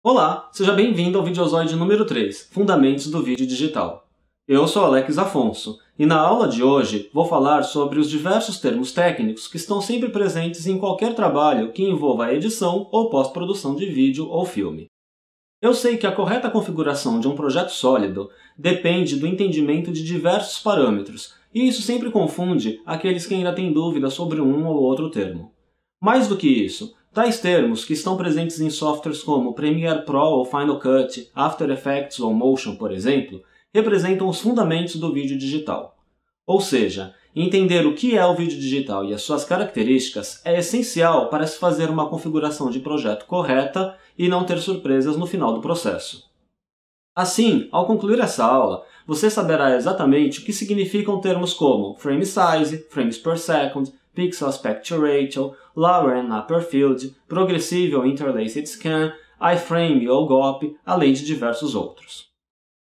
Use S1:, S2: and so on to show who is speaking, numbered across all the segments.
S1: Olá, seja bem-vindo ao Videozoide número 3, Fundamentos do Vídeo Digital. Eu sou Alex Afonso, e na aula de hoje vou falar sobre os diversos termos técnicos que estão sempre presentes em qualquer trabalho que envolva a edição ou pós-produção de vídeo ou filme. Eu sei que a correta configuração de um projeto sólido depende do entendimento de diversos parâmetros, e isso sempre confunde aqueles que ainda têm dúvidas sobre um ou outro termo. Mais do que isso, tais termos, que estão presentes em softwares como Premiere Pro ou Final Cut, After Effects ou Motion, por exemplo, representam os fundamentos do vídeo digital. Ou seja, entender o que é o vídeo digital e as suas características é essencial para se fazer uma configuração de projeto correta e não ter surpresas no final do processo. Assim, ao concluir essa aula, você saberá exatamente o que significam termos como frame size, frames per second, pixel aspect ratio, lower and upper field, progressive ou interlaced scan, iframe ou GOP, além de diversos outros.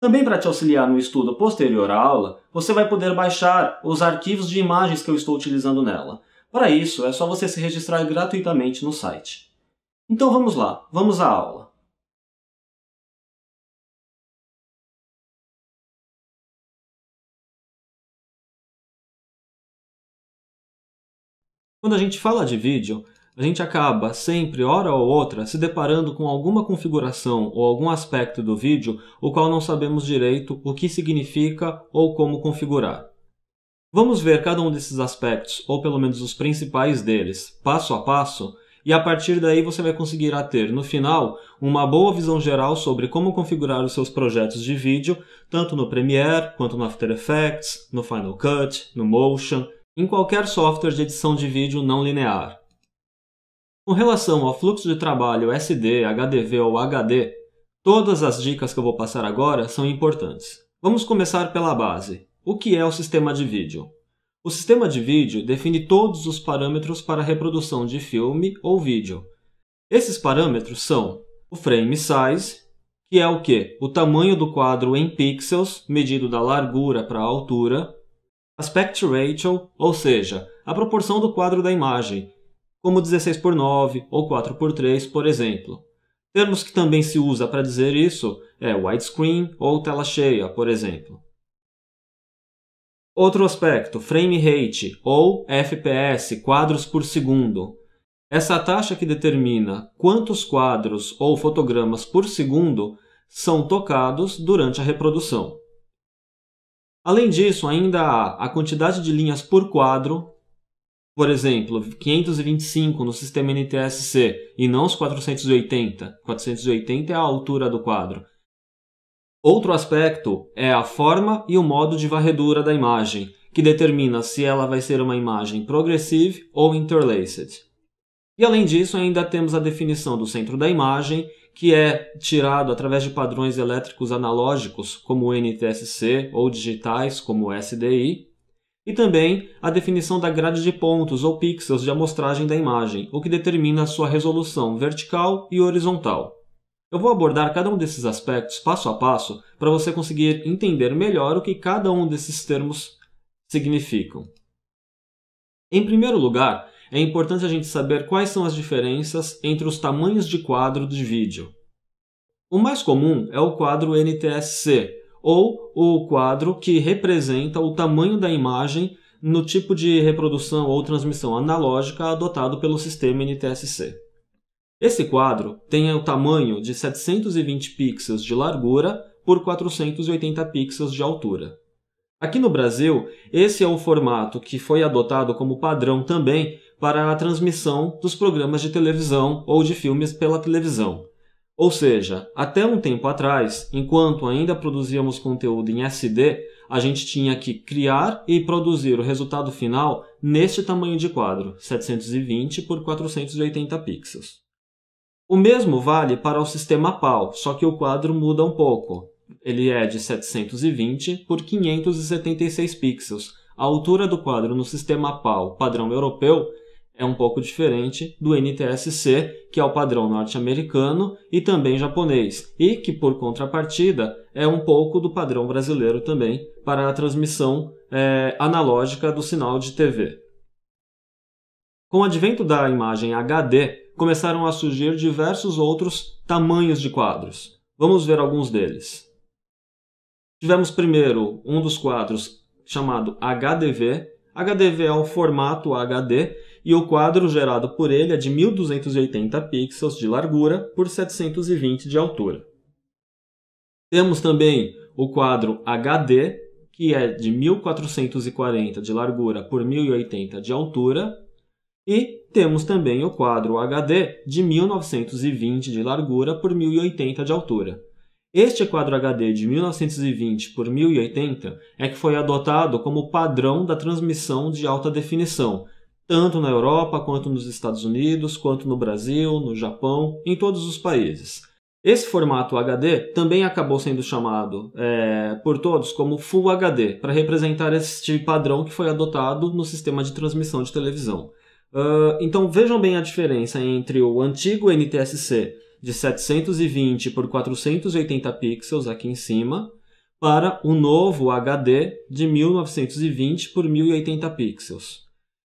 S1: Também para te auxiliar no estudo posterior à aula, você vai poder baixar os arquivos de imagens que eu estou utilizando nela. Para isso, é só você se registrar gratuitamente no site. Então vamos lá, vamos à aula. Quando a gente fala de vídeo, a gente acaba sempre, hora ou outra, se deparando com alguma configuração ou algum aspecto do vídeo o qual não sabemos direito o que significa ou como configurar. Vamos ver cada um desses aspectos, ou pelo menos os principais deles, passo a passo, e a partir daí você vai conseguir ter, no final, uma boa visão geral sobre como configurar os seus projetos de vídeo, tanto no Premiere, quanto no After Effects, no Final Cut, no Motion, em qualquer software de edição de vídeo não linear. Com relação ao fluxo de trabalho SD, HDV ou HD, todas as dicas que eu vou passar agora são importantes. Vamos começar pela base. O que é o sistema de vídeo? O sistema de vídeo define todos os parâmetros para a reprodução de filme ou vídeo. Esses parâmetros são o frame size, que é o quê? O tamanho do quadro em pixels, medido da largura para a altura, aspect ratio, ou seja, a proporção do quadro da imagem, como 16:9 ou 4:3, por exemplo. Termos que também se usa para dizer isso é widescreen ou tela cheia, por exemplo. Outro aspecto, frame rate ou FPS, quadros por segundo. Essa taxa que determina quantos quadros ou fotogramas por segundo são tocados durante a reprodução. Além disso, ainda há a quantidade de linhas por quadro, por exemplo, 525 no sistema NTSC e não os 480. 480 é a altura do quadro. Outro aspecto é a forma e o modo de varredura da imagem, que determina se ela vai ser uma imagem progressive ou interlaced. E além disso, ainda temos a definição do centro da imagem, que é tirado através de padrões elétricos analógicos, como o NTSC, ou digitais, como o SDI, e também a definição da grade de pontos ou pixels de amostragem da imagem, o que determina a sua resolução vertical e horizontal. Eu vou abordar cada um desses aspectos passo a passo para você conseguir entender melhor o que cada um desses termos significam. Em primeiro lugar, é importante a gente saber quais são as diferenças entre os tamanhos de quadro de vídeo. O mais comum é o quadro NTSC, ou o quadro que representa o tamanho da imagem no tipo de reprodução ou transmissão analógica adotado pelo sistema NTSC. Esse quadro tem o tamanho de 720 pixels de largura por 480 pixels de altura. Aqui no Brasil, esse é o formato que foi adotado como padrão também para a transmissão dos programas de televisão ou de filmes pela televisão. Ou seja, até um tempo atrás, enquanto ainda produzíamos conteúdo em SD, a gente tinha que criar e produzir o resultado final neste tamanho de quadro, 720 por 480 pixels. O mesmo vale para o sistema PAL, só que o quadro muda um pouco. Ele é de 720 por 576 pixels. A altura do quadro no sistema PAL padrão europeu é um pouco diferente do NTSC, que é o padrão norte-americano e também japonês, e que, por contrapartida, é um pouco do padrão brasileiro também para a transmissão analógica do sinal de TV. Com o advento da imagem HD, começaram a surgir diversos outros tamanhos de quadros. Vamos ver alguns deles. Tivemos primeiro um dos quadros chamado HDV. HDV é o formato HD e o quadro gerado por ele é de 1280 pixels de largura por 720 de altura. Temos também o quadro HD, que é de 1440 de largura por 1080 de altura. E temos também o quadro HD de 1920 de largura por 1080 de altura. Este quadro HD de 1920 por 1080 é que foi adotado como padrão da transmissão de alta definição, tanto na Europa, quanto nos Estados Unidos, quanto no Brasil, no Japão, em todos os países. Esse formato HD também acabou sendo chamado por todos como Full HD, para representar este padrão que foi adotado no sistema de transmissão de televisão. Então vejam bem a diferença entre o antigo NTSC de 720 por 480 pixels aqui em cima para o novo HD de 1920 por 1080 pixels.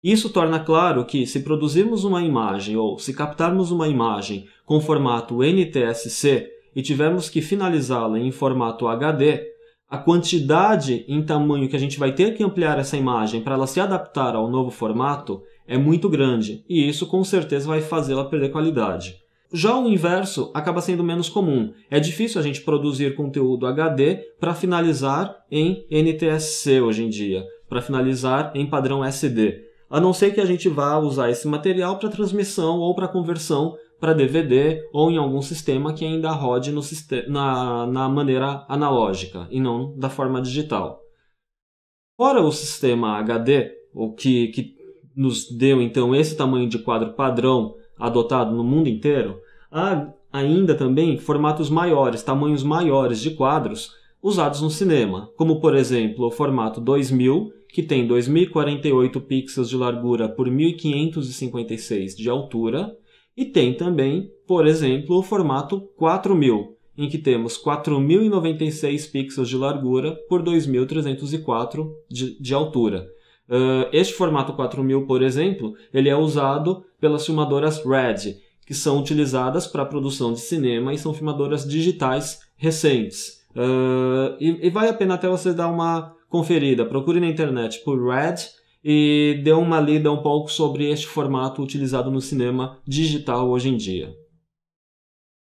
S1: Isso torna claro que se produzirmos uma imagem ou se captarmos uma imagem com formato NTSC e tivermos que finalizá-la em formato HD, a quantidade em tamanho que a gente vai ter que ampliar essa imagem para ela se adaptar ao novo formato é muito grande, e isso com certeza vai fazê-la perder qualidade. Já o inverso acaba sendo menos comum. É difícil a gente produzir conteúdo HD para finalizar em NTSC hoje em dia, para finalizar em padrão SD, a não ser que a gente vá usar esse material para transmissão ou para conversão para DVD ou em algum sistema que ainda rode na maneira analógica e não da forma digital. Fora o sistema HD, o que nos deu então esse tamanho de quadro padrão adotado no mundo inteiro, há ainda também formatos maiores, tamanhos maiores de quadros usados no cinema, como por exemplo o formato 2000, que tem 2048 pixels de largura por 1556 de altura, e tem também, por exemplo, o formato 4000, em que temos 4096 pixels de largura por 2304 de altura. Este formato 4000, por exemplo, ele é usado pelas filmadoras RED, que são utilizadas para a produção de cinema e são filmadoras digitais recentes. E vale a pena até você dar uma conferida. Procure na internet por RED e dê uma lida um pouco sobre este formato utilizado no cinema digital hoje em dia.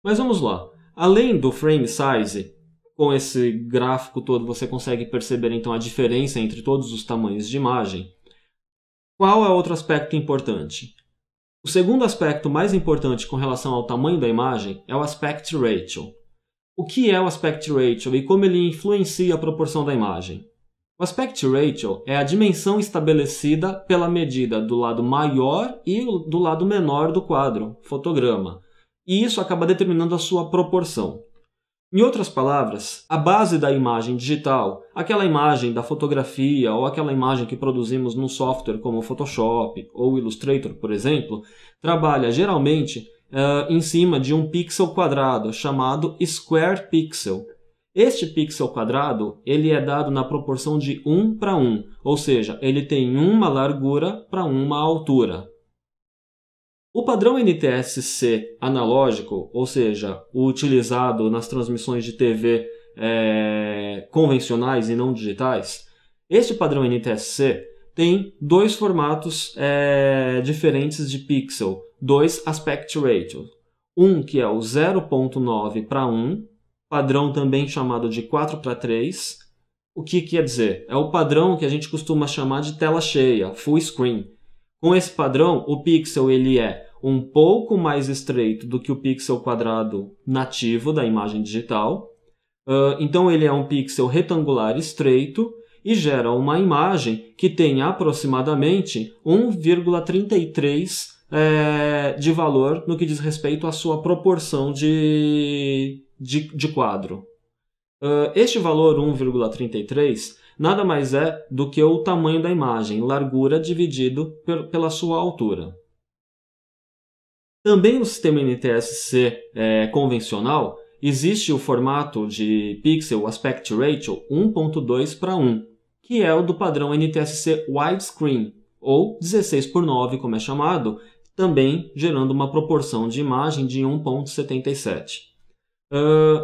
S1: Mas vamos lá. Além do frame size, com esse gráfico todo você consegue perceber então a diferença entre todos os tamanhos de imagem. Qual é outro aspecto importante? O segundo aspecto mais importante com relação ao tamanho da imagem é o aspect ratio. O que é o aspect ratio e como ele influencia a proporção da imagem? O aspect ratio é a dimensão estabelecida pela medida do lado maior e do lado menor do quadro, fotograma, e isso acaba determinando a sua proporção. Em outras palavras, a base da imagem digital, aquela imagem da fotografia ou aquela imagem que produzimos num software como o Photoshop ou Illustrator, por exemplo, trabalha geralmente em cima de um pixel quadrado chamado square pixel. Este pixel quadrado ele é dado na proporção de 1 para 1, ou seja, ele tem uma largura para uma altura. O padrão NTSC analógico, ou seja, o utilizado nas transmissões de TV convencionais e não digitais, este padrão NTSC tem dois formatos diferentes de pixel, dois aspect ratios. Um que é o 0.9 para 1, padrão também chamado de 4 para 3. O que quer dizer? É o padrão que a gente costuma chamar de tela cheia, full screen. Com esse padrão, o pixel ele é um pouco mais estreito do que o pixel quadrado nativo da imagem digital. Então ele é um pixel retangular estreito e gera uma imagem que tem aproximadamente 1,33 de valor no que diz respeito à sua proporção de quadro. Este valor 1,33 nada mais é do que o tamanho da imagem, largura dividido pela sua altura. Também no sistema NTSC convencional, existe o formato de pixel aspect ratio 1.2 para 1, que é o do padrão NTSC widescreen, ou 16:9, como é chamado, também gerando uma proporção de imagem de 1.77.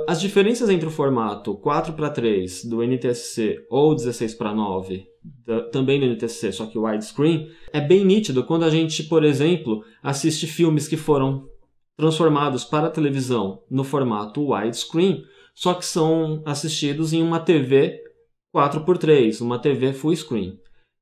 S1: As diferenças entre o formato 4:3 do NTSC ou 16:9 também do NTSC, só que widescreen, é bem nítido quando a gente, por exemplo, assiste filmes que foram transformados para a televisão no formato widescreen, só que são assistidos em uma TV 4:3, uma TV full screen.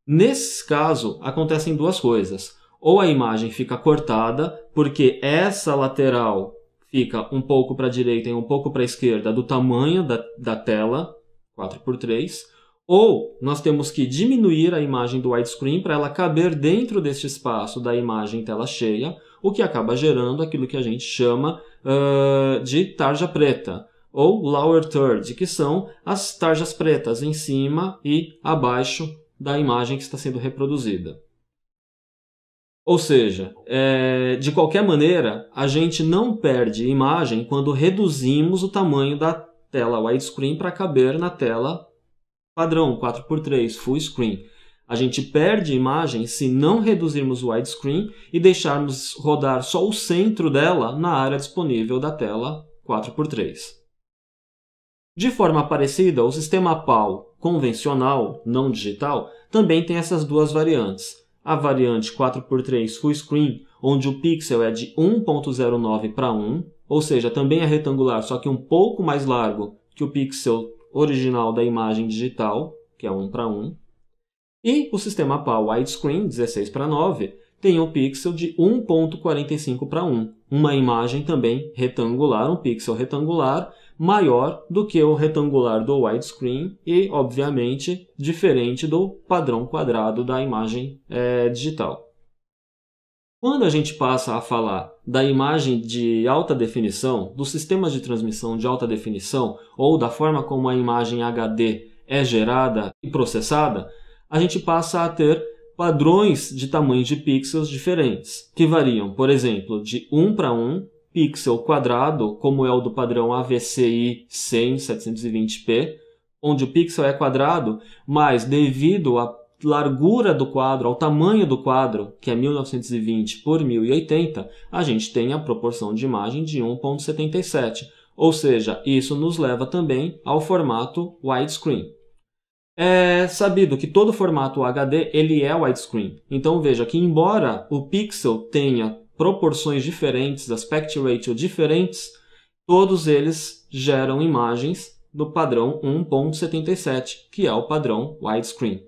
S1: Nesse caso, acontecem duas coisas. Ou a imagem fica cortada, porque essa lateral fica um pouco para a direita e um pouco para a esquerda do tamanho da tela, 4:3, ou nós temos que diminuir a imagem do widescreen para ela caber dentro deste espaço da imagem tela cheia, o que acaba gerando aquilo que a gente chama de tarja preta, ou lower third, que são as tarjas pretas em cima e abaixo da imagem que está sendo reproduzida. Ou seja, de qualquer maneira, a gente não perde imagem quando reduzimos o tamanho da tela widescreen para caber na tela padrão 4:3 full screen. A gente perde imagem se não reduzirmos o widescreen e deixarmos rodar só o centro dela na área disponível da tela 4:3. De forma parecida, o sistema PAL convencional, não digital, também tem essas duas variantes. A variante 4:3 Full Screen, onde o pixel é de 1.09:1, ou seja, também é retangular, só que um pouco mais largo que o pixel original da imagem digital, que é 1:1. E o sistema PAL Widescreen, 16:9, tem um pixel de 1.45:1, uma imagem também retangular, um pixel retangular, maior do que o retangular do widescreen e, obviamente, diferente do padrão quadrado da imagem digital. Quando a gente passa a falar da imagem de alta definição, dos sistemas de transmissão de alta definição ou da forma como a imagem HD é gerada e processada, a gente passa a ter padrões de tamanho de pixels diferentes, que variam, por exemplo, de 1:1, pixel quadrado, como é o do padrão AVCI 100/720p, onde o pixel é quadrado, mas devido à largura do quadro, ao tamanho do quadro, que é 1920 por 1080, a gente tem a proporção de imagem de 1.77, ou seja, isso nos leva também ao formato widescreen. É sabido que todo formato HD ele é widescreen, então veja que embora o pixel tenha proporções diferentes, aspect ratio diferentes, todos eles geram imagens do padrão 1.77, que é o padrão widescreen.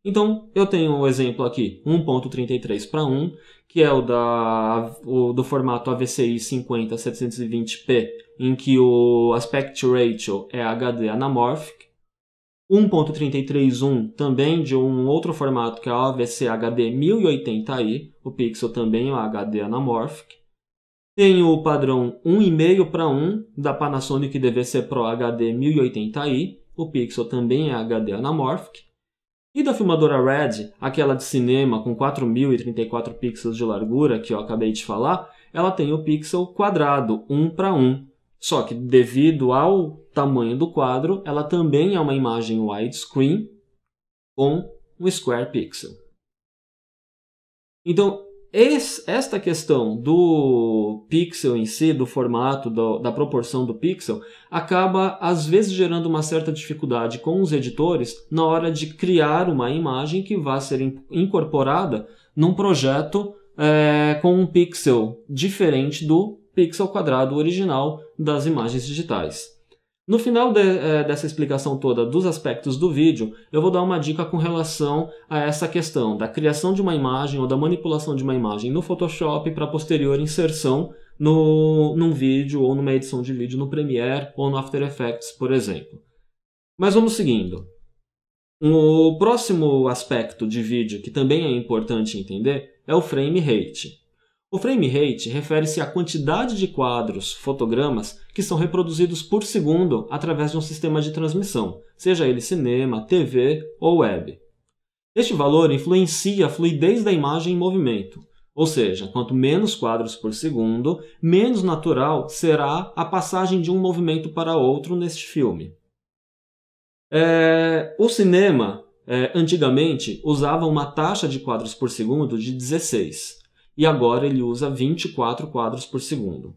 S1: Então, eu tenho um exemplo aqui, 1.33:1, que é do formato AVCI 50/720p, em que o aspect ratio é HD anamorphic. 1.33:1 também de um outro formato que é o AVC HD 1080i, o pixel também é o HD anamorphic. Tem o padrão 1,5:1 da Panasonic DVC Pro HD 1080i, o pixel também é HD anamorphic. E da filmadora Red, aquela de cinema com 4034 pixels de largura que eu acabei de falar, ela tem o pixel quadrado 1:1. Só que devido ao tamanho do quadro, ela também é uma imagem widescreen com um square pixel. Então, esta questão do pixel em si, do formato, da proporção do pixel, acaba às vezes gerando uma certa dificuldade com os editores na hora de criar uma imagem que vá ser incorporada num projeto com um pixel diferente do pixel quadrado original das imagens digitais. No final dessa explicação toda dos aspectos do vídeo, eu vou dar uma dica com relação a essa questão da criação de uma imagem ou da manipulação de uma imagem no Photoshop para posterior inserção num vídeo ou numa edição de vídeo no Premiere ou no After Effects, por exemplo. Mas vamos seguindo. O próximo aspecto de vídeo que também é importante entender é o frame rate. O frame rate refere-se à quantidade de quadros, fotogramas, que são reproduzidos por segundo através de um sistema de transmissão, seja ele cinema, TV ou web. Este valor influencia a fluidez da imagem em movimento, ou seja, quanto menos quadros por segundo, menos natural será a passagem de um movimento para outro neste filme. O cinema, antigamente, usava uma taxa de quadros por segundo de 16. e agora ele usa 24 quadros por segundo.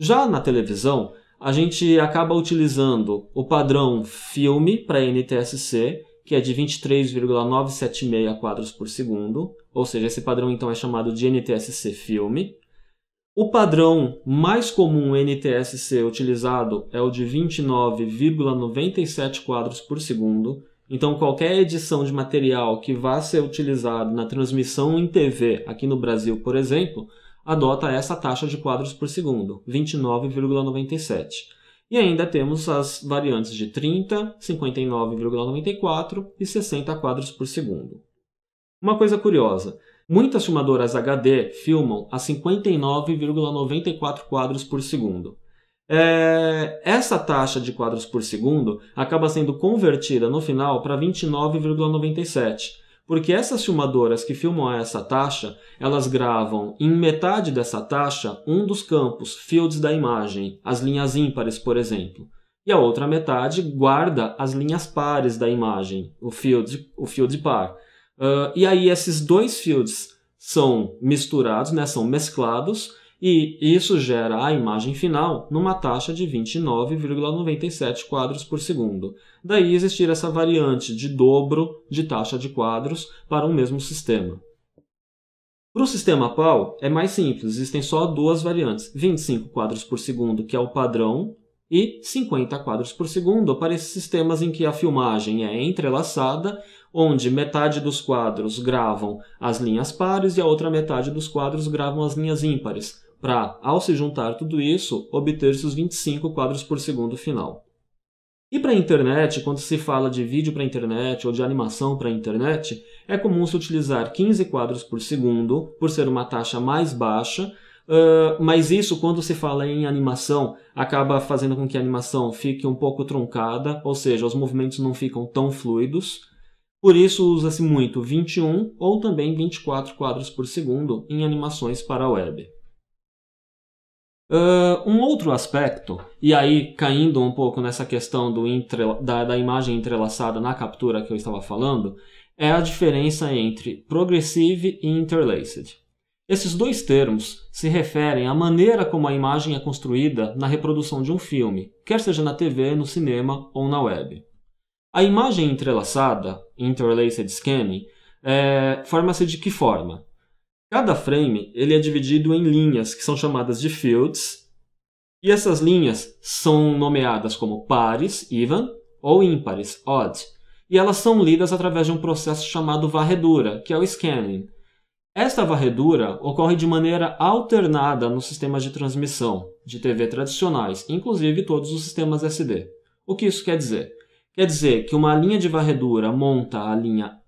S1: Já na televisão, a gente acaba utilizando o padrão filme para NTSC, que é de 23,976 quadros por segundo, ou seja, esse padrão então é chamado de NTSC filme. O padrão mais comum NTSC utilizado é o de 29,97 quadros por segundo. Então, qualquer edição de material que vá ser utilizado na transmissão em TV, aqui no Brasil, por exemplo, adota essa taxa de quadros por segundo, 29,97. E ainda temos as variantes de 30, 59,94 e 60 quadros por segundo. Uma coisa curiosa, muitas filmadoras HD filmam a 59,94 quadros por segundo. Essa taxa de quadros por segundo acaba sendo convertida no final para 29,97, porque essas filmadoras que filmam a essa taxa, elas gravam em metade dessa taxa um dos campos, fields da imagem, as linhas ímpares, por exemplo, e a outra metade guarda as linhas pares da imagem, o field par. E aí esses dois fields são misturados, né, são mesclados, e isso gera a imagem final numa taxa de 29,97 quadros por segundo. Daí existir essa variante de dobro de taxa de quadros para um mesmo sistema. Para o sistema PAL é mais simples, existem só duas variantes, 25 quadros por segundo, que é o padrão, e 50 quadros por segundo para esses sistemas em que a filmagem é entrelaçada, onde metade dos quadros gravam as linhas pares e a outra metade dos quadros gravam as linhas ímpares, para, ao se juntar tudo isso, obter-se os 25 quadros por segundo final. E para a internet, quando se fala de vídeo para a internet ou de animação para a internet, é comum se utilizar 15 quadros por segundo, por ser uma taxa mais baixa, mas isso, quando se fala em animação, acaba fazendo com que a animação fique um pouco truncada, ou seja, os movimentos não ficam tão fluidos. Por isso usa-se muito 21 ou também 24 quadros por segundo em animações para a web. Um outro aspecto, e aí caindo um pouco nessa questão da imagem entrelaçada na captura que eu estava falando, é a diferença entre progressive e interlaced. Esses dois termos se referem à maneira como a imagem é construída na reprodução de um filme, quer seja na TV, no cinema ou na web. A imagem entrelaçada, interlaced scanning, forma-se de que forma? Cada frame ele é dividido em linhas que são chamadas de fields, e essas linhas são nomeadas como pares, even, ou ímpares, odd, e elas são lidas através de um processo chamado varredura, que é o scanning. Esta varredura ocorre de maneira alternada nos sistemas de transmissão de TV tradicionais, inclusive todos os sistemas SD. O que isso quer dizer? Quer dizer que uma linha de varredura monta a linha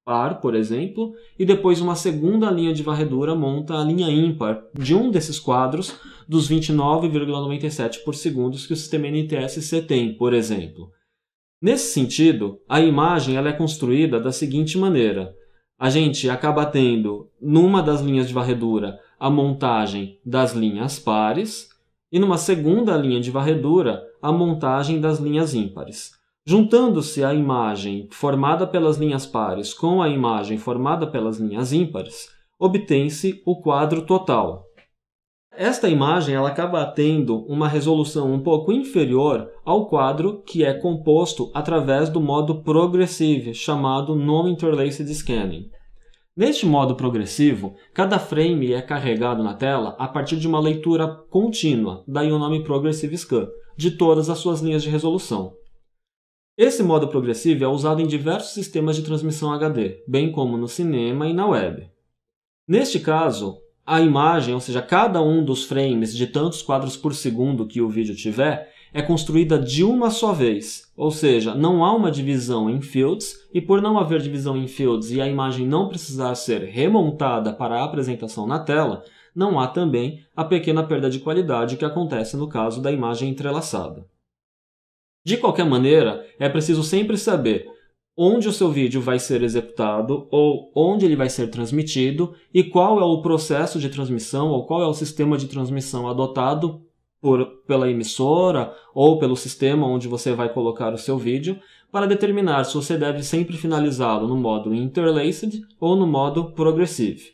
S1: par, por exemplo, e depois uma segunda linha de varredura monta a linha ímpar de um desses quadros dos 29,97 por segundo que o sistema NTSC tem, por exemplo. Nesse sentido, a imagem ela é construída da seguinte maneira. A gente acaba tendo, numa das linhas de varredura, a montagem das linhas pares e numa segunda linha de varredura, a montagem das linhas ímpares. Juntando-se a imagem formada pelas linhas pares com a imagem formada pelas linhas ímpares, obtém-se o quadro total. Esta imagem ela acaba tendo uma resolução um pouco inferior ao quadro que é composto através do modo progressive, chamado Non-Interlaced Scanning. Neste modo progressivo, cada frame é carregado na tela a partir de uma leitura contínua, daí o nome Progressive Scan, de todas as suas linhas de resolução. Esse modo progressivo é usado em diversos sistemas de transmissão HD, bem como no cinema e na web. Neste caso, a imagem, ou seja, cada um dos frames de tantos quadros por segundo que o vídeo tiver, é construída de uma só vez, ou seja, não há uma divisão em fields, e por não haver divisão em fields e a imagem não precisar ser remontada para a apresentação na tela, não há também a pequena perda de qualidade que acontece no caso da imagem entrelaçada. De qualquer maneira, é preciso sempre saber onde o seu vídeo vai ser executado ou onde ele vai ser transmitido e qual é o processo de transmissão ou qual é o sistema de transmissão adotado pela emissora ou pelo sistema onde você vai colocar o seu vídeo para determinar se você deve sempre finalizá-lo no modo interlaced ou no modo progressive.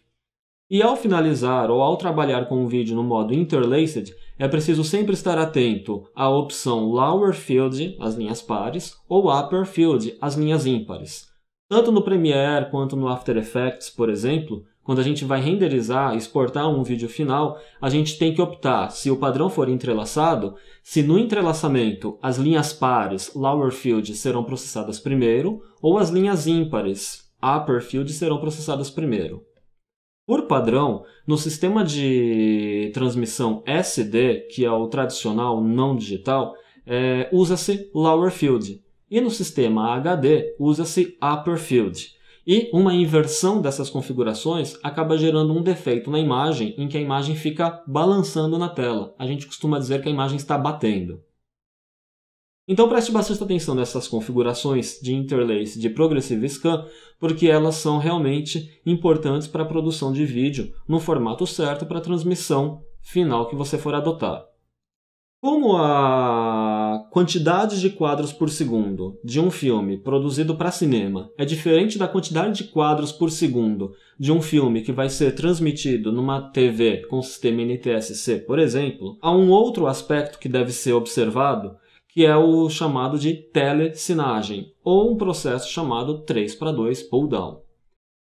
S1: E ao finalizar ou ao trabalhar com um vídeo no modo Interlaced, é preciso sempre estar atento à opção Lower Field, as linhas pares, ou Upper Field, as linhas ímpares. Tanto no Premiere quanto no After Effects, por exemplo, quando a gente vai renderizar, exportar um vídeo final, a gente tem que optar, se o padrão for entrelaçado, se no entrelaçamento as linhas pares, Lower Field, serão processadas primeiro, ou as linhas ímpares, Upper Field, serão processadas primeiro. Por padrão, no sistema de transmissão SD, que é o tradicional não digital, usa-se Lower Field. E no sistema HD, usa-se Upper Field. E uma inversão dessas configurações acaba gerando um defeito na imagem, em que a imagem fica balançando na tela. A gente costuma dizer que a imagem está batendo. Então preste bastante atenção nessas configurações de Interlace de Progressive Scan, porque elas são realmente importantes para a produção de vídeo no formato certo para a transmissão final que você for adotar. Como a quantidade de quadros por segundo de um filme produzido para cinema é diferente da quantidade de quadros por segundo de um filme que vai ser transmitido numa TV com sistema NTSC, por exemplo, há um outro aspecto que deve ser observado, que é o chamado de telecinagem, ou um processo chamado 3:2 pull-down.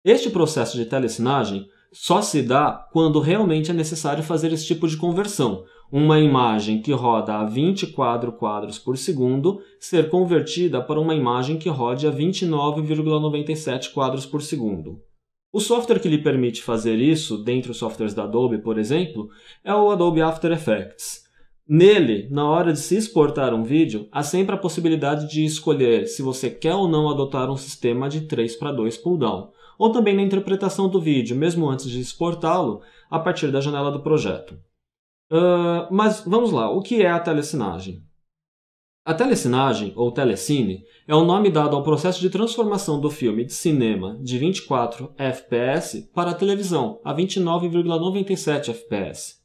S1: Este processo de telecinagem só se dá quando realmente é necessário fazer esse tipo de conversão. Uma imagem que roda a 24 quadros por segundo ser convertida para uma imagem que rode a 29,97 quadros por segundo. O software que lhe permite fazer isso, dentre os softwares da Adobe, por exemplo, é o Adobe After Effects. Nele, na hora de se exportar um vídeo, há sempre a possibilidade de escolher se você quer ou não adotar um sistema de 3:2 pull-down, ou também na interpretação do vídeo, mesmo antes de exportá-lo, a partir da janela do projeto. Mas vamos lá, o que é a telecinagem? A telecinagem, ou telecine, é o nome dado ao processo de transformação do filme de cinema de 24 fps para a televisão, a 29,97 fps.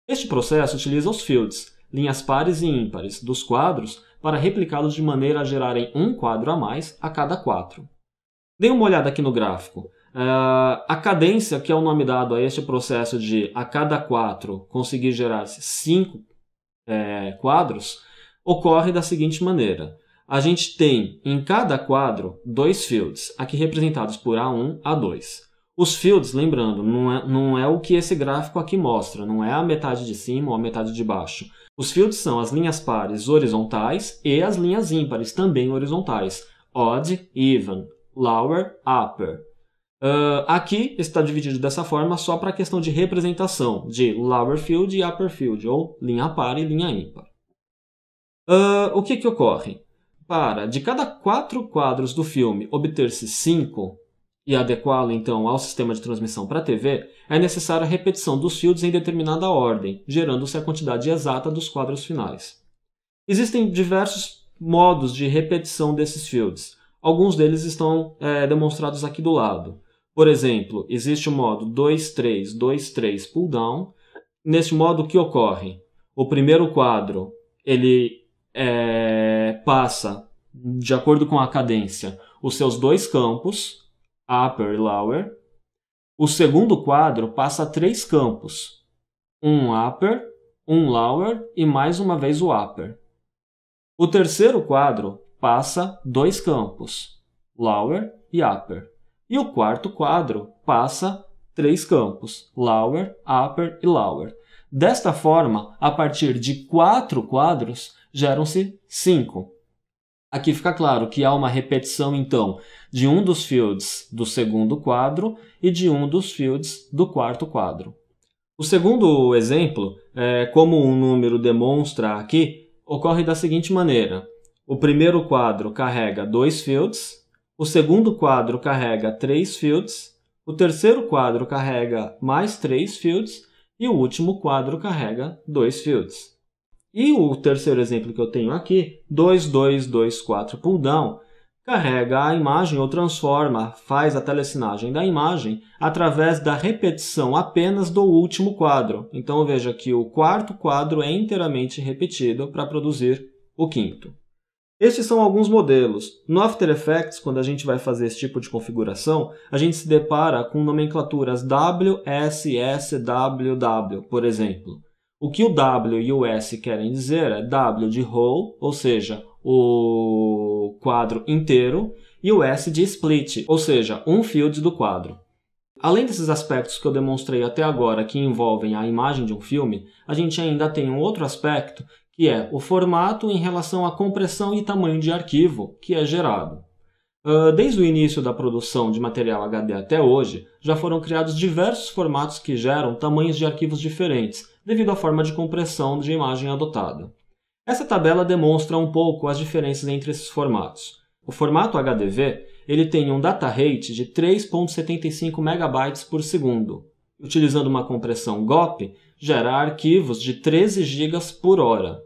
S1: Este processo utiliza os fields, linhas pares e ímpares, dos quadros para replicá-los de maneira a gerarem um quadro a mais a cada 4. Dê uma olhada aqui no gráfico. A cadência, que é o nome dado a este processo de a cada 4 conseguir gerar 5 quadros, ocorre da seguinte maneira. A gente tem em cada quadro 2 fields, aqui representados por A1, A2. Os fields, lembrando, não é o que esse gráfico aqui mostra, não é a metade de cima ou a metade de baixo. Os fields são as linhas pares horizontais e as linhas ímpares também horizontais, odd, even, lower, upper. Aqui está dividido dessa forma só para a questão de representação de lower field e upper field, ou linha par e linha ímpar. O que ocorre? Para de cada 4 quadros do filme obter-se 5, e adequá-lo então ao sistema de transmissão para a TV, é necessária a repetição dos fields em determinada ordem, gerando-se a quantidade exata dos quadros finais. Existem diversos modos de repetição desses fields. Alguns deles estão demonstrados aqui do lado. Por exemplo, existe o modo 2:3 pull-down. Neste modo, o que ocorre? O primeiro quadro ele passa, de acordo com a cadência, os seus 2 campos, upper e lower. O segundo quadro passa 3 campos, um upper, um lower e mais uma vez o upper. O terceiro quadro passa 2 campos, lower e upper. E o quarto quadro passa 3 campos, lower, upper e lower. Desta forma, a partir de 4 quadros, geram-se 5. Aqui fica claro que há uma repetição, então, de um dos fields do segundo quadro e de um dos fields do quarto quadro. O segundo exemplo, como o número demonstra aqui, ocorre da seguinte maneira. O primeiro quadro carrega 2 fields, o segundo quadro carrega 3 fields, o terceiro quadro carrega mais 3 fields e o último quadro carrega 2 fields. E o terceiro exemplo que eu tenho aqui, 2:2 pull-down, carrega a imagem ou transforma, faz a telecinagem da imagem através da repetição apenas do último quadro. Então veja que o quarto quadro é inteiramente repetido para produzir o quinto. Estes são alguns modelos. No After Effects, quando a gente vai fazer esse tipo de configuração, a gente se depara com nomenclaturas W, S, S, W, W, por exemplo. O que o W e o S querem dizer é W de whole, ou seja, o quadro inteiro, e o S de split, ou seja, um field do quadro. Além desses aspectos que eu demonstrei até agora que envolvem a imagem de um filme, a gente ainda tem um outro aspecto que é o formato em relação à compressão e tamanho de arquivo que é gerado. Desde o início da produção de material HD até hoje, já foram criados diversos formatos que geram tamanhos de arquivos diferentes, devido à forma de compressão de imagem adotada. Essa tabela demonstra um pouco as diferenças entre esses formatos. O formato HDV ele tem um data rate de 3.75 MB por segundo. Utilizando uma compressão GOP, gera arquivos de 13 GB por hora.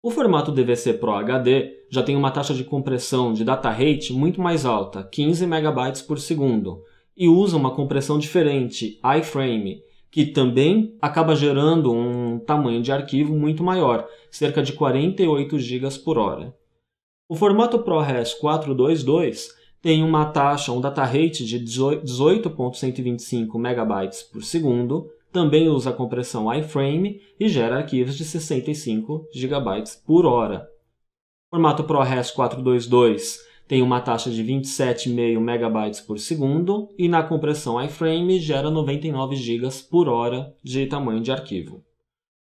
S1: O formato DVC Pro HD já tem uma taxa de compressão de data rate muito mais alta, 15 MB por segundo, e usa uma compressão diferente, iframe, que também acaba gerando um tamanho de arquivo muito maior, cerca de 48 GB por hora. O formato ProRes 422 tem uma taxa, um data rate de 18.125 MB por segundo, também usa a compressão iframe e gera arquivos de 65 GB por hora. O formato ProRes 422 tem uma taxa de 27,5 MB por segundo e na compressão iframe gera 99 GB por hora de tamanho de arquivo.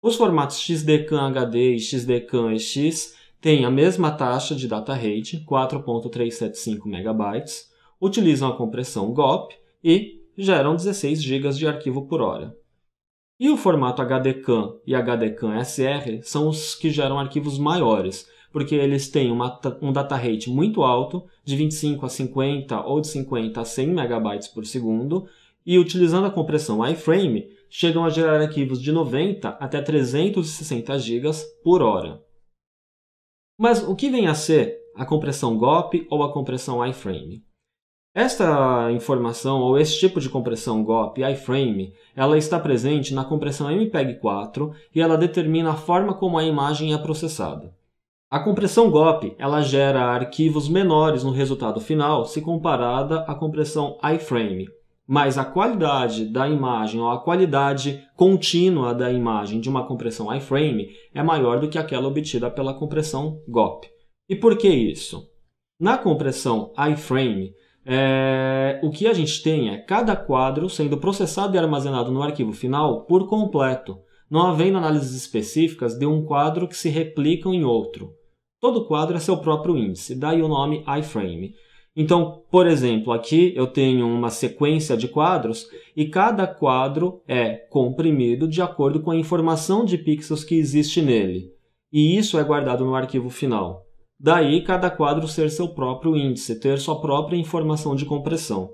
S1: Os formatos XDCAM HD e XDCAM EX têm a mesma taxa de data rate, 4.375 MB, utilizam a compressão GOP e geram 16 GB de arquivo por hora. E o formato HDCAM e HDCAM SR são os que geram arquivos maiores, porque eles têm um data rate muito alto, de 25 a 50 ou de 50 a 100 MB por segundo, e utilizando a compressão iframe, chegam a gerar arquivos de 90 até 360 GB por hora. Mas o que vem a ser a compressão GOP ou a compressão iframe? Esta informação, ou esse tipo de compressão GOP iframe, ela está presente na compressão MPEG-4 e ela determina a forma como a imagem é processada. A compressão GOP ela gera arquivos menores no resultado final se comparada à compressão iframe, mas a qualidade da imagem ou a qualidade contínua da imagem de uma compressão iframe é maior do que aquela obtida pela compressão GOP. E por que isso? Na compressão iframe, o que a gente tem é cada quadro sendo processado e armazenado no arquivo final por completo, não havendo análises específicas de um quadro que se replicam em outro. Todo quadro é seu próprio índice, daí o nome iframe. Então, por exemplo, aqui eu tenho uma sequência de quadros e cada quadro é comprimido de acordo com a informação de pixels que existe nele. E isso é guardado no arquivo final. Daí, cada quadro ser seu próprio índice, ter sua própria informação de compressão.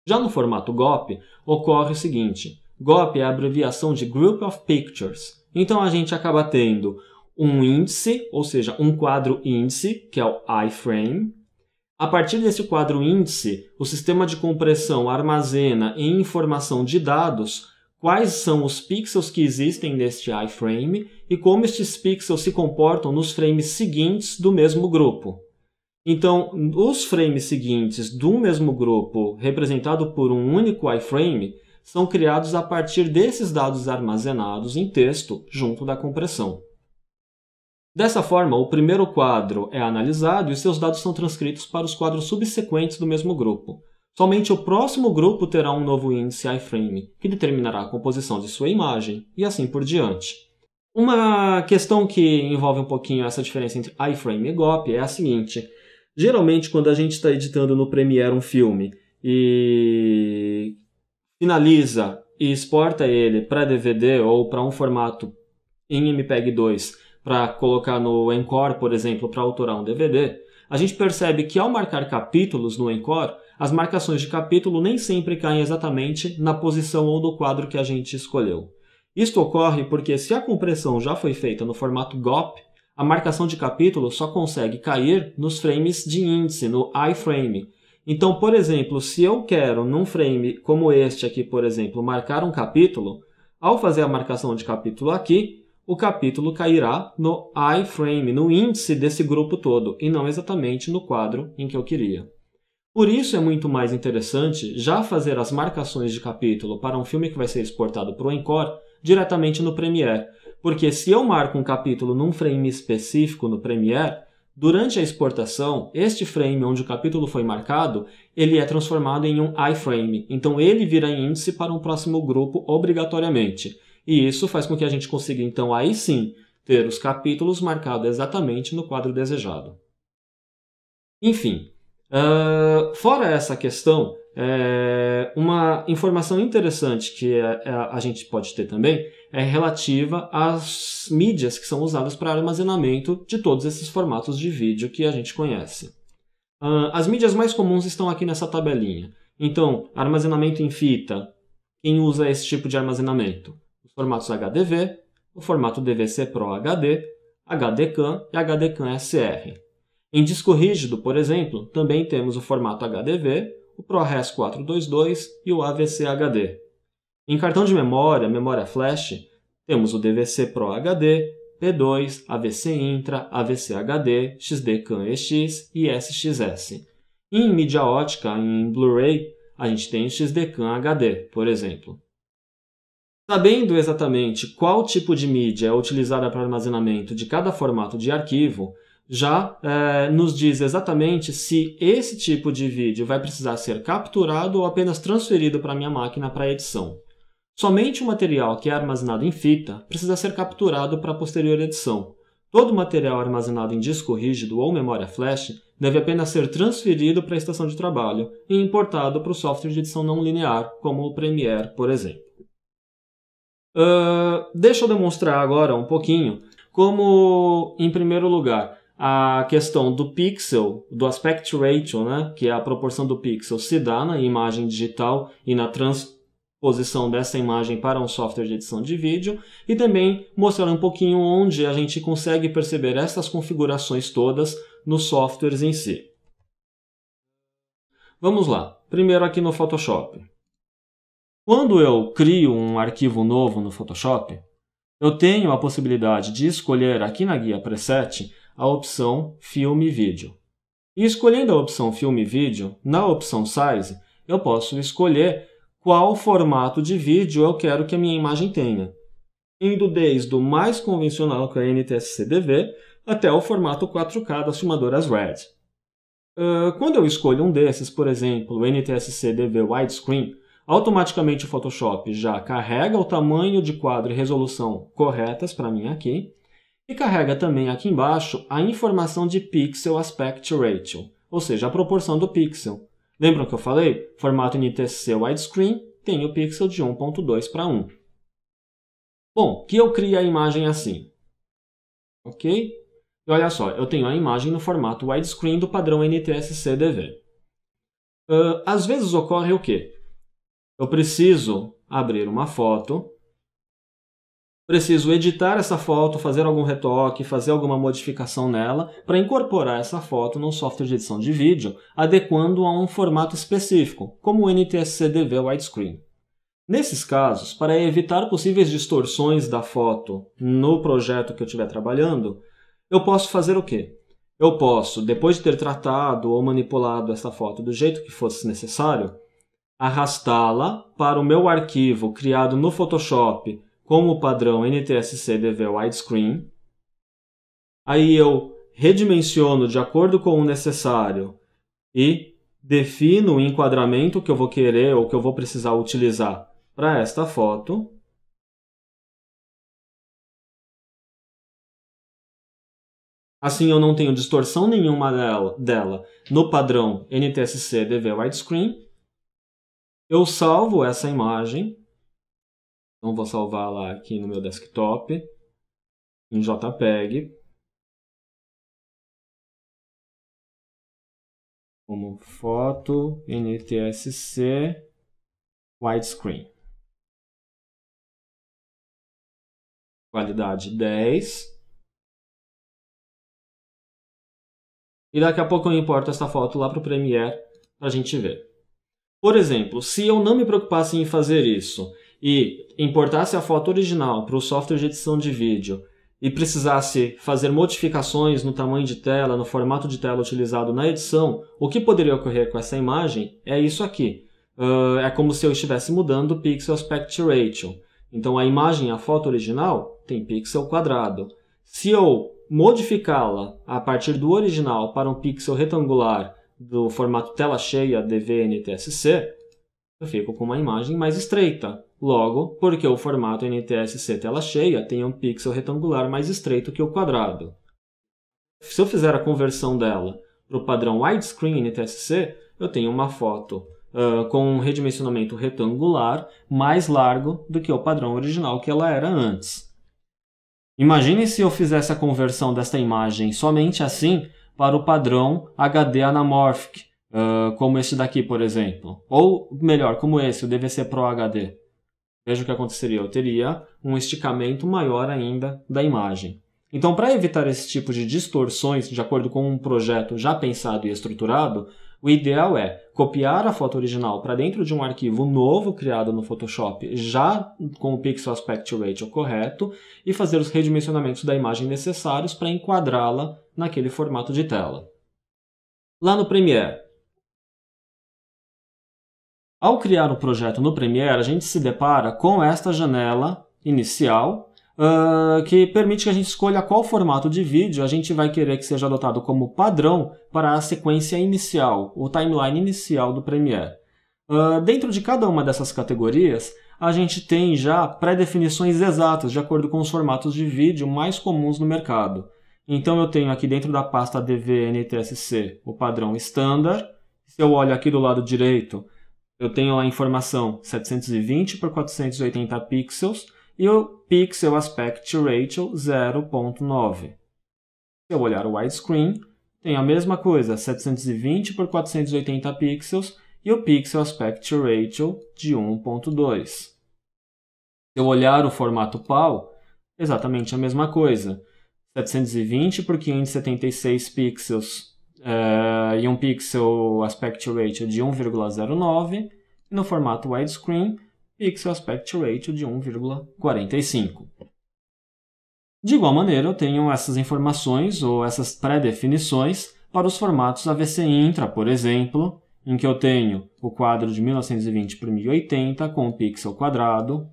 S1: Já no formato GOP, ocorre o seguinte. GOP é a abreviação de Group of Pictures. Então, a gente acaba tendo um índice, ou seja, um quadro índice, que é o iframe. A partir desse quadro índice, o sistema de compressão armazena em informação de dados quais são os pixels que existem neste iframe e como estes pixels se comportam nos frames seguintes do mesmo grupo. Então, os frames seguintes do mesmo grupo, representado por um único iframe, são criados a partir desses dados armazenados em texto junto da compressão. Dessa forma, o primeiro quadro é analisado e seus dados são transcritos para os quadros subsequentes do mesmo grupo. Somente o próximo grupo terá um novo índice iframe, que determinará a composição de sua imagem, e assim por diante. Uma questão que envolve um pouquinho essa diferença entre iframe e GOP é a seguinte. Geralmente, quando a gente está editando no Premiere um filme e finaliza e exporta ele para DVD ou para um formato em MPEG-2 para colocar no Encore, por exemplo, para autorar um DVD, a gente percebe que ao marcar capítulos no Encore, as marcações de capítulo nem sempre caem exatamente na posição ou no quadro que a gente escolheu. Isto ocorre porque se a compressão já foi feita no formato GOP, a marcação de capítulo só consegue cair nos frames de índice, no iframe. Então, por exemplo, se eu quero num frame como este aqui, por exemplo, marcar um capítulo, ao fazer a marcação de capítulo aqui, o capítulo cairá no iframe, no índice desse grupo todo, e não exatamente no quadro em que eu queria. Por isso é muito mais interessante já fazer as marcações de capítulo para um filme que vai ser exportado para o Encore diretamente no Premiere, porque se eu marco um capítulo num frame específico no Premiere, durante a exportação, este frame onde o capítulo foi marcado, ele é transformado em um iframe, então ele vira índice para um próximo grupo obrigatoriamente. E isso faz com que a gente consiga, então, aí sim, ter os capítulos marcados exatamente no quadro desejado. Enfim, fora essa questão, uma informação interessante que a gente pode ter também é relativa às mídias que são usadas para armazenamento de todos esses formatos de vídeo que a gente conhece. As mídias mais comuns estão aqui nessa tabelinha. Então, armazenamento em fita, quem usa esse tipo de armazenamento? Os formatos HDV, o formato DVC Pro HD, HDCAM e HDCAM SR. Em disco rígido, por exemplo, também temos o formato HDV, o ProRes 422 e o AVC HD. Em cartão de memória, memória flash, temos o DVC Pro HD, P2, AVC Intra, AVC HD, XD-CAM EX e SXS. E em mídia ótica, em Blu-ray, a gente tem o XD-CAM HD, por exemplo. Sabendo exatamente qual tipo de mídia é utilizada para armazenamento de cada formato de arquivo, já nos diz exatamente se esse tipo de vídeo vai precisar ser capturado ou apenas transferido para a minha máquina para edição. Somente o material que é armazenado em fita precisa ser capturado para a posterior edição. Todo material armazenado em disco rígido ou memória flash deve apenas ser transferido para a estação de trabalho e importado para o software de edição não linear, como o Premiere, por exemplo. Deixa eu demonstrar agora um pouquinho como, em primeiro lugar, a questão do pixel, do aspect ratio, né, que é a proporção do pixel, se dá na imagem digital e na transposição dessa imagem para um software de edição de vídeo, e também mostrar um pouquinho onde a gente consegue perceber essas configurações todas nos softwares em si. Vamos lá. Primeiro aqui no Photoshop. Quando eu crio um arquivo novo no Photoshop, eu tenho a possibilidade de escolher aqui na guia preset a opção Filme Vídeo. E escolhendo a opção Filme Vídeo, na opção Size, eu posso escolher qual formato de vídeo eu quero que a minha imagem tenha, indo desde o mais convencional, que é a NTSC-DV, até o formato 4K das filmadoras RED. Quando eu escolho um desses, por exemplo, o NTSC-DV Widescreen, automaticamente o Photoshop já carrega o tamanho de quadro e resolução corretas para mim aqui, e carrega também aqui embaixo a informação de Pixel Aspect Ratio, ou seja, a proporção do pixel. Lembram que eu falei? Formato NTSC Widescreen tem o pixel de 1.2 para 1. Bom, que eu crio a imagem assim. Ok? E olha só, eu tenho a imagem no formato widescreen do padrão NTSC-DV. Às vezes ocorre o quê? Eu preciso abrir uma foto, preciso editar essa foto, fazer algum retoque, fazer alguma modificação nela para incorporar essa foto num software de edição de vídeo, adequando a um formato específico, como o NTSC-DV Widescreen. Nesses casos, para evitar possíveis distorções da foto no projeto que eu estiver trabalhando, eu posso fazer o quê? Eu posso, depois de ter tratado ou manipulado essa foto do jeito que fosse necessário, arrastá-la para o meu arquivo criado no Photoshop como o padrão NTSC-DV Widescreen. Aí eu redimensiono de acordo com o necessário e defino o enquadramento que eu vou querer ou que eu vou precisar utilizar para esta foto. Assim eu não tenho distorção nenhuma dela no padrão NTSC-DV Widescreen. Eu salvo essa imagem. Então vou salvá-la aqui no meu desktop, em JPEG, como foto NTSC Widescreen. Qualidade 10. E daqui a pouco eu importo essa foto lá para o Premiere para a gente ver. Por exemplo, se eu não me preocupasse em fazer isso e importasse a foto original para o software de edição de vídeo e precisasse fazer modificações no tamanho de tela, no formato de tela utilizado na edição, o que poderia ocorrer com essa imagem é isso aqui. É como se eu estivesse mudando o Pixel Aspect Ratio. Então a imagem, a foto original, tem pixel quadrado. Se eu modificá-la a partir do original para um pixel retangular do formato tela cheia DV-NTSC, eu fico com uma imagem mais estreita. Logo, porque o formato NTSC tela cheia tem um pixel retangular mais estreito que o quadrado. Se eu fizer a conversão dela para o padrão widescreen NTSC, eu tenho uma foto com um redimensionamento retangular mais largo do que o padrão original que ela era antes. Imagine se eu fizesse a conversão desta imagem somente assim para o padrão HD Anamorphic, como este daqui, por exemplo. Ou, melhor, como esse, o DVC Pro HD. Veja o que aconteceria. Eu teria um esticamento maior ainda da imagem. Então, para evitar esse tipo de distorções, de acordo com um projeto já pensado e estruturado, o ideal é copiar a foto original para dentro de um arquivo novo criado no Photoshop, já com o Pixel Aspect Ratio correto, e fazer os redimensionamentos da imagem necessários para enquadrá-la naquele formato de tela. Lá no Premiere. Ao criar o projeto no Premiere, a gente se depara com esta janela inicial, que permite que a gente escolha qual formato de vídeo a gente vai querer que seja adotado como padrão para a sequência inicial, o timeline inicial do Premiere. Dentro de cada uma dessas categorias, a gente tem já pré-definições exatas de acordo com os formatos de vídeo mais comuns no mercado. Então eu tenho aqui dentro da pasta DV-NTSC o padrão Standard. Se eu olho aqui do lado direito, eu tenho a informação 720 por 480 pixels, e o Pixel Aspect Ratio 0.9. Se eu olhar o widescreen, tem a mesma coisa, 720 por 480 pixels e o Pixel Aspect Ratio de 1.2. Se eu olhar o formato PAL, exatamente a mesma coisa, 720 por 576 pixels e um Pixel Aspect Ratio de 1.09, e no formato widescreen, Pixel Aspect Ratio de 1,45. De igual maneira, eu tenho essas informações ou essas pré-definições para os formatos AVC Intra, por exemplo, em que eu tenho o quadro de 1920 por 1080 com o pixel quadrado,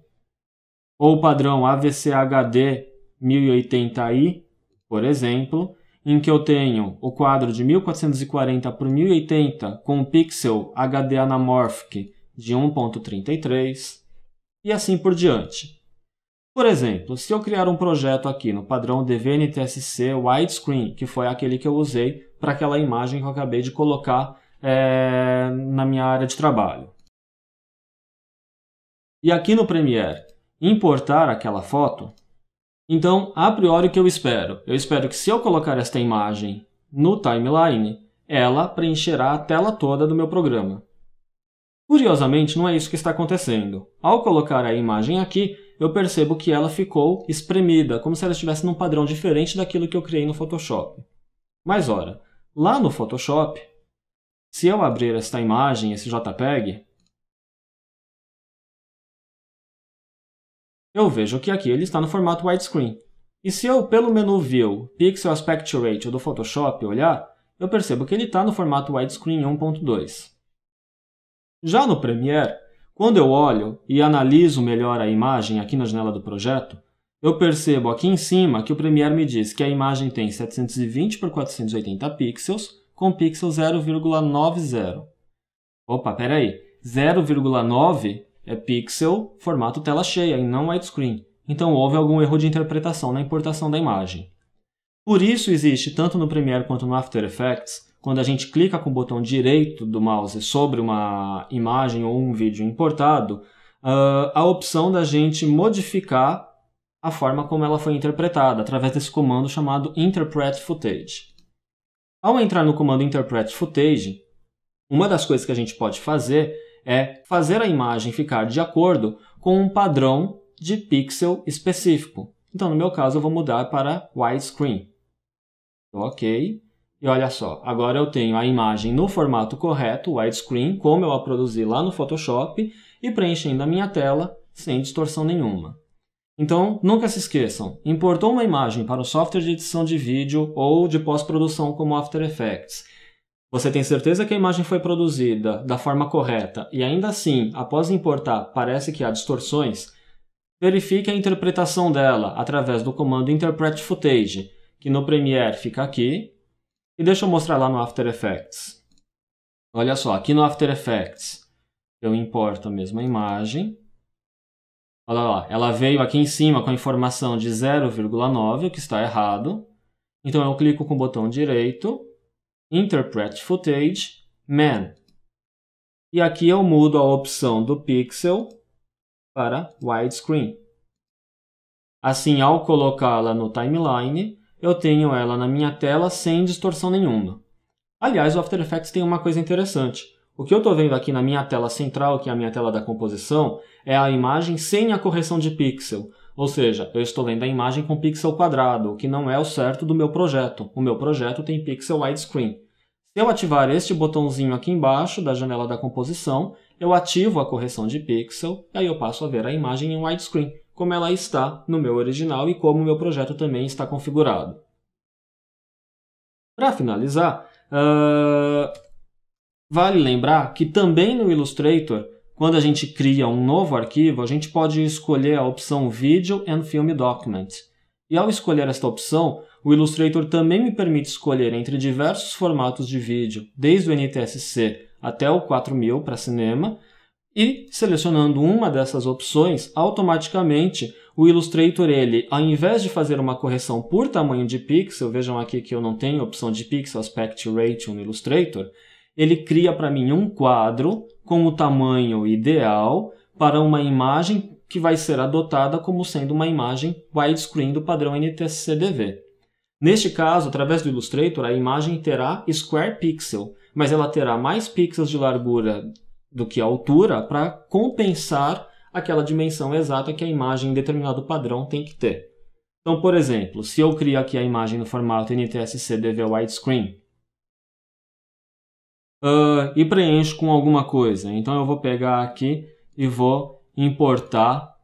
S1: ou o padrão AVC HD 1080i, por exemplo, em que eu tenho o quadro de 1440 por 1080 com o pixel HD Anamorphic de 1.33, e assim por diante. Por exemplo, se eu criar um projeto aqui no padrão DV-NTSC Widescreen, que foi aquele que eu usei para aquela imagem que eu acabei de colocar na minha área de trabalho. E aqui no Premiere, importar aquela foto, então, a priori, o que eu espero? Eu espero que se eu colocar esta imagem no timeline, ela preencherá a tela toda do meu programa. Curiosamente, não é isso que está acontecendo. Ao colocar a imagem aqui, eu percebo que ela ficou espremida, como se ela estivesse num padrão diferente daquilo que eu criei no Photoshop. Mas ora, lá no Photoshop, se eu abrir esta imagem, esse JPEG, eu vejo que aqui ele está no formato widescreen. E se eu, pelo menu View, Pixel Aspect Ratio do Photoshop, olhar, eu percebo que ele está no formato widescreen 1.2. Já no Premiere, quando eu olho e analiso melhor a imagem aqui na janela do projeto, eu percebo aqui em cima que o Premiere me diz que a imagem tem 720 por 480 pixels com pixel 0,90. Opa, peraí, 0,9 é pixel formato tela cheia e não widescreen. Então houve algum erro de interpretação na importação da imagem. Por isso existe, tanto no Premiere quanto no After Effects, quando a gente clica com o botão direito do mouse sobre uma imagem ou um vídeo importado, a opção da gente modificar a forma como ela foi interpretada, através desse comando chamado Interpret Footage. Ao entrar no comando Interpret Footage, uma das coisas que a gente pode fazer é fazer a imagem ficar de acordo com um padrão de pixel específico. Então, no meu caso, eu vou mudar para widescreen. Ok. E olha só, agora eu tenho a imagem no formato correto, widescreen, como eu a produzi lá no Photoshop, e preenchendo a minha tela, sem distorção nenhuma. Então, nunca se esqueçam, importou uma imagem para o software de edição de vídeo ou de pós-produção como After Effects. Você tem certeza que a imagem foi produzida da forma correta e ainda assim, após importar, parece que há distorções? Verifique a interpretação dela através do comando Interpret Footage, que no Premiere fica aqui, e deixa eu mostrar lá no After Effects. Olha só, aqui no After Effects eu importo a mesma imagem. Olha lá, ela veio aqui em cima com a informação de 0,9, o que está errado. Então eu clico com o botão direito, Interpret Footage, Man. E aqui eu mudo a opção do pixel para widescreen. Assim, ao colocá-la no timeline, eu tenho ela na minha tela sem distorção nenhuma. Aliás, o After Effects tem uma coisa interessante. O que eu estou vendo aqui na minha tela central, que é a minha tela da composição, é a imagem sem a correção de pixel. Ou seja, eu estou vendo a imagem com pixel quadrado, o que não é o certo do meu projeto. O meu projeto tem pixel widescreen. Se eu ativar este botãozinho aqui embaixo da janela da composição, eu ativo a correção de pixel e aí eu passo a ver a imagem em widescreen, como ela está no meu original e como o meu projeto também está configurado. Para finalizar, vale lembrar que também no Illustrator, quando a gente cria um novo arquivo, a gente pode escolher a opção Video and Film Document. E ao escolher esta opção, o Illustrator também me permite escolher entre diversos formatos de vídeo, desde o NTSC até o 4000 para cinema, e selecionando uma dessas opções, automaticamente o Illustrator, ao invés de fazer uma correção por tamanho de pixel, vejam aqui que eu não tenho opção de Pixel Aspect Ratio no Illustrator, ele cria para mim um quadro com o tamanho ideal para uma imagem que vai ser adotada como sendo uma imagem widescreen do padrão NTSC-DV. Neste caso, através do Illustrator, a imagem terá Square Pixel, mas ela terá mais pixels de largura do que a altura para compensar aquela dimensão exata que a imagem em determinado padrão tem que ter. Então, por exemplo, se eu crio aqui a imagem no formato NTSC-DV widescreen, e preencho com alguma coisa. Então eu vou pegar aqui e vou importar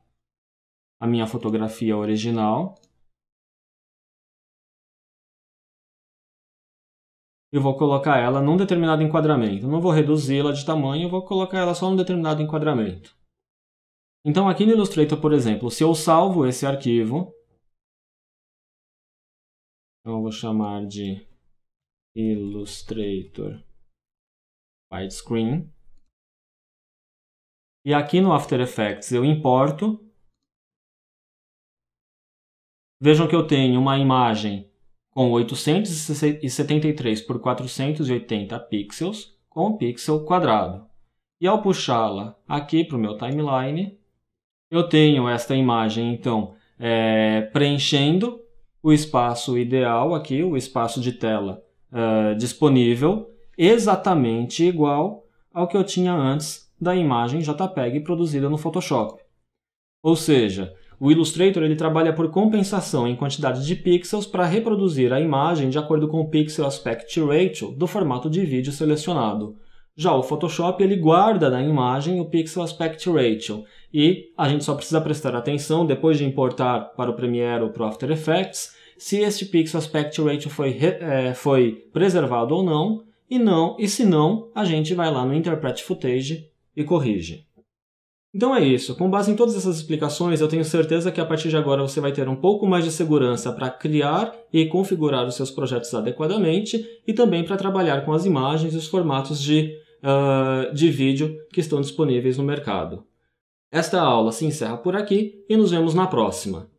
S1: a minha fotografia original. E vou colocar ela num determinado enquadramento. Não vou reduzi-la de tamanho, eu vou colocar ela só num determinado enquadramento. Então aqui no Illustrator, por exemplo, se eu salvo esse arquivo, então eu vou chamar de Illustrator widescreen. E aqui no After Effects eu importo. Vejam que eu tenho uma imagem com 873 por 480 pixels com pixel quadrado. E ao puxá-la aqui para o meu timeline, eu tenho esta imagem então preenchendo o espaço ideal aqui, o espaço de tela disponível, exatamente igual ao que eu tinha antes da imagem JPEG produzida no Photoshop. Ou seja, o Illustrator ele trabalha por compensação em quantidade de pixels para reproduzir a imagem de acordo com o Pixel Aspect Ratio do formato de vídeo selecionado. Já o Photoshop ele guarda na imagem o Pixel Aspect Ratio e a gente só precisa prestar atenção depois de importar para o Premiere ou para o After Effects se este Pixel Aspect Ratio foi preservado ou não, e se não, a gente vai lá no Interpret Footage e corrige. Então é isso, com base em todas essas explicações, eu tenho certeza que a partir de agora você vai ter um pouco mais de segurança para criar e configurar os seus projetos adequadamente e também para trabalhar com as imagens e os formatos de vídeo que estão disponíveis no mercado. Esta aula se encerra por aqui e nos vemos na próxima.